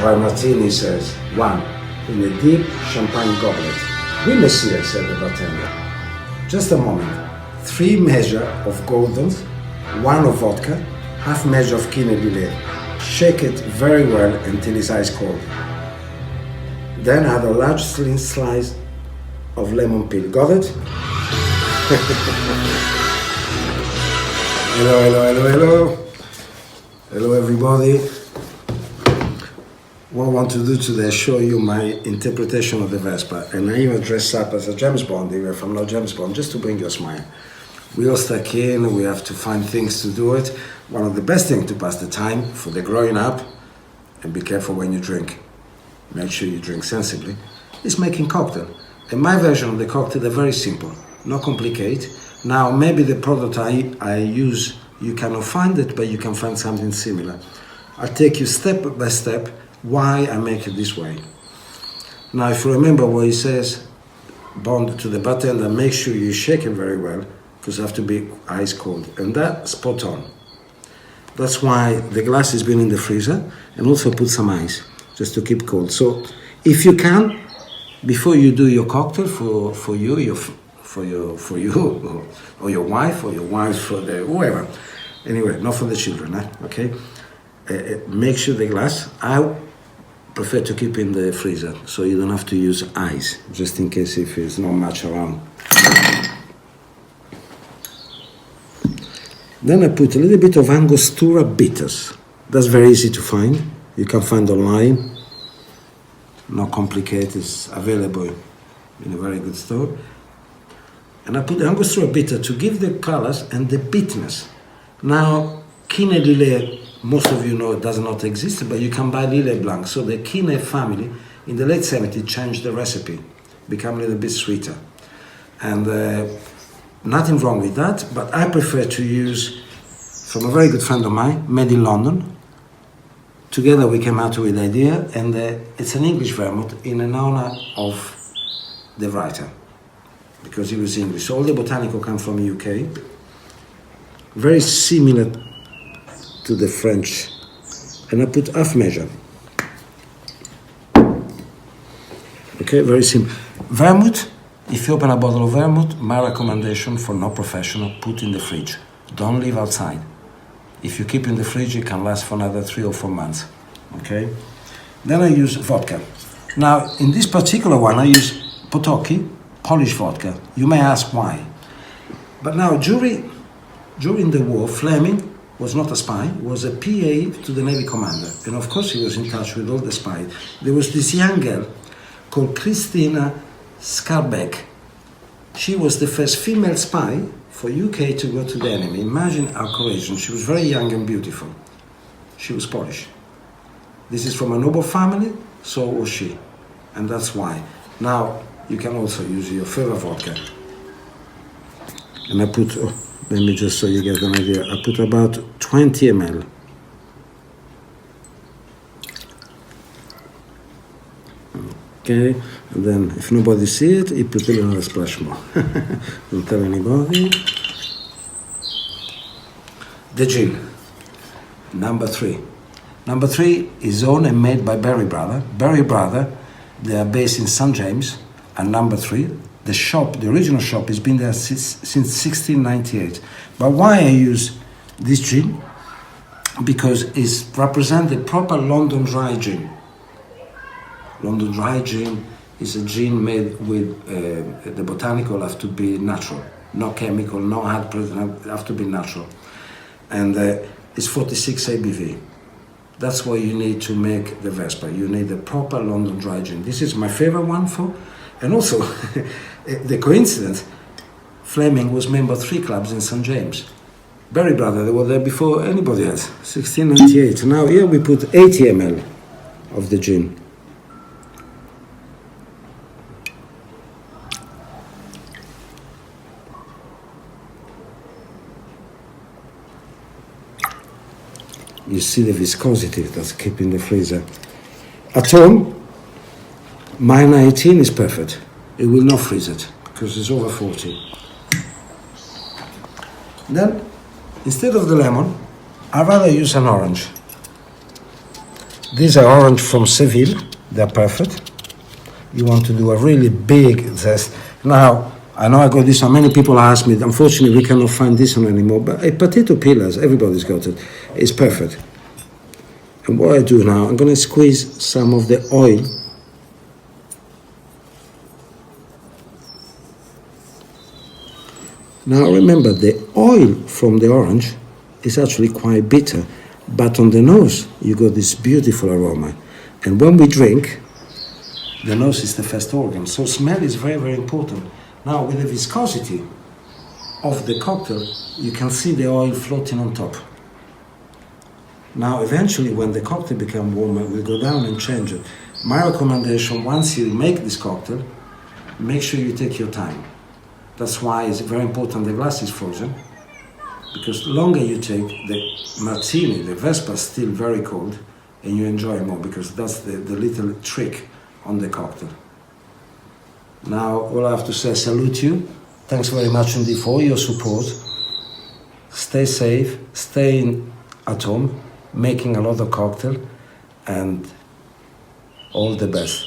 While martini says, 1, in a deep champagne goblet. Oui, monsieur, said the bartender. Just a moment. 3 measures of golden, 1 of vodka, half measure of Quina Lillet. Shake it very well until it's ice cold. Then add a large slim slice of lemon peel. Got it? Hello, hello, hello, hello. Hello, everybody. What I want to do today is show you my interpretation of the Vesper. And I even dress up as a James Bond, even if I'm not James Bond, just to bring you a smile. We all stuck in, we have to find things to do it. One of the best things to pass the time for the growing up, and be careful when you drink. Make sure you drink sensibly, is making cocktail. And my version of the cocktail is very simple, not complicated. Now, maybe the product I use, you cannot find it, but you can find something similar. I'll take you step by step why I make it this way. Now, if you remember what he says, Bond to the bartender, make sure you shake it very well, because it has to be ice cold. And that's spot on. That's why the glass has been in the freezer, and also put some ice, just to keep cold. So, if you can, before you do your cocktail for you, or your wife, or your wife for the whoever. Anyway, not for the children, okay? Make sure the glass, I prefer to keep in the freezer, so you don't have to use ice, just in case if there's not much around. Then I put a little bit of Angostura bitters. That's very easy to find. You can find online. Not complicated, it's available in a very good store. And I put the Angostura bitter to give the colors and the bitterness. Now, Quina Lillet, most of you know it does not exist, but you can buy Lillet Blanc. So the Quina family, in the late 70s, changed the recipe, become a little bit sweeter. And nothing wrong with that, but I prefer to use, from a very good friend of mine, made in London. Together we came out with the idea, and it's an English vermouth in honor of the writer, because he was English. So all the botanical come from the UK. Very similar to the French. And I put half measure. Okay, very simple. Vermouth, if you open a bottle of vermouth, my recommendation for no professional, put in the fridge. Don't leave outside. If you keep in the fridge, it can last for another 3 or 4 months. Okay? Then I use vodka. Now, in this particular one, I use Potocki, Polish vodka. You may ask why. But now, during the war, Fleming was not a spy, he was a PA to the Navy commander. And of course, he was in touch with all the spies. There was this young girl called Christina Skarbek. She was the first female spy for UK to go to the enemy. Imagine how courageous. She was very young and beautiful. She was Polish. This is from a noble family, so was she. And that's why. Now, you can also use your favorite vodka. And I put, let me just so you get an idea, I put about 20 ml. Okay, and then if nobody see it, you put a little splash more. Don't tell anybody. The gin, number 3. Number 3 is owned and made by Berry Brother. Berry Brother, they are based in St. James. And number 3, the shop, the original shop, has been there since 1698. But why I use this gin? Because it represents the proper London dry gin. London dry gin is a gin made with the botanical have to be natural, no chemical, no hard preservative, have to be natural, and it's 46 ABV. That's what you need to make the Vesper. You need the proper London dry gin. This is my favorite one for, and also the coincidence. Fleming was member of 3 clubs in St. James. Berry Brother, they were there before anybody else. 1698. Now here we put 80 ml of the gin. You see the viscosity that's kept in the freezer. At home, my 19 is perfect. It will not freeze it because it's over 40. Then, instead of the lemon, I'd rather use an orange. These are orange from Seville. They're perfect. You want to do a really big zest. Now, I know I got this one. Many people ask me, unfortunately, we cannot find this one anymore. But a potato peelers, everybody's got it. It's perfect. And what I do now, I'm going to squeeze some of the oil. Now remember, the oil from the orange is actually quite bitter, but on the nose you got this beautiful aroma. And when we drink, the nose is the first organ, so smell is very, very important. Now with the viscosity of the cocktail, you can see the oil floating on top. Now eventually when the cocktail becomes warmer, we'll go down and change it. My recommendation, once you make this cocktail, make sure you take your time. That's why it's very important the glass is frozen, because the longer you take, the martini, the Vesper, is still very cold, and you enjoy more, because that's the little trick on the cocktail. Now, all I have to say, salute you. Thanks very much indeed for all your support. Stay safe, stay at home, making a lot of cocktail, and all the best.